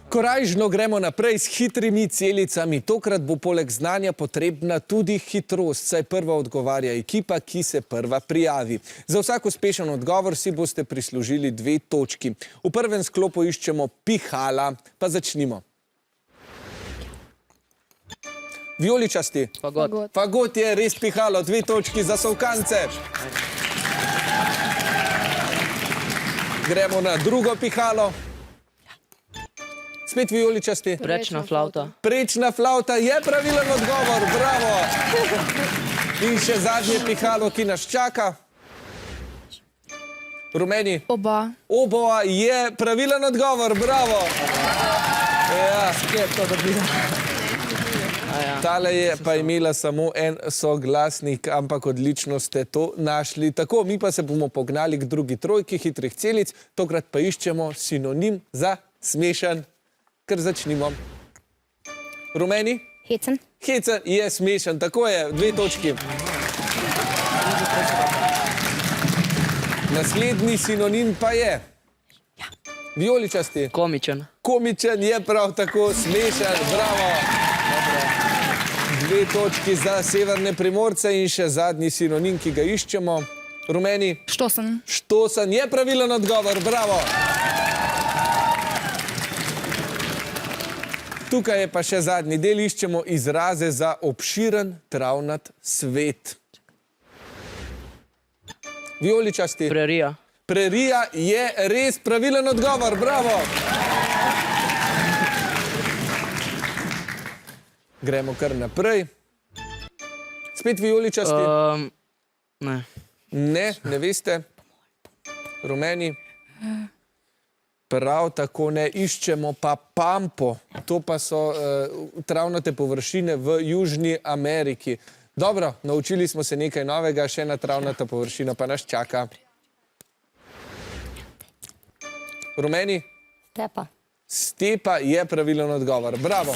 Korajžno gremo naprej s hitrimi celicami. Tokrat bo poleg znanja potrebna tudi hitrost, saj prva odgovarja ekipa, ki se prva prijavi. Za vsak uspešen odgovor si boste prislužili 2 točki. V prvem sklopu iščemo pihala, pa začnimo. Vijoličasti. Fagot. Fagot je res pihalo, 2 točki za Solkance. Gremo na drugo pihalo. Spet vijoličasti. Prečna flauta. Prečna flauta je pravilen odgovor, bravo. In še zadnje pihalo, ki nas čaka. Rumeni. Oba. Oboa je pravilen odgovor, bravo. Ja. Tale je pa imela samo en soglasnik, ampak odlično ste to našli. Tako, mi pa se bomo pognali k drugi trojki hitrih celic, tokrat pa iščemo sinonim za smešen. Kar začnimo. Rumeni? Hecen. Hecen je smešen, tako je, 2 točki. Naslednji sinonim pa je vijoličasti. Komičen. Komičen je prav tako smešen, bravo. 2 točki za severne Primorce in še zadnji sinonim, ki ga iščemo. Rumeni? Štosen. Štosen je pravilen odgovor, bravo. Tukaj je pa še zadnji del, iščemo izraze za obširen travnat svet. Vijoličasti. Prerija. Prerija je res pravilen odgovor, bravo. Gremo kar naprej. Spet vijoličasti. Ne. Ne veste. Rumeni. Prav tako ne, iščemo pa pampo. To pa so travnate površine v Južni Ameriki. Dobro, naučili smo se nekaj novega, še ena travnata površina pa nas čaka. Rumeni? Stepa. Stepa je pravilen odgovor. Bravo.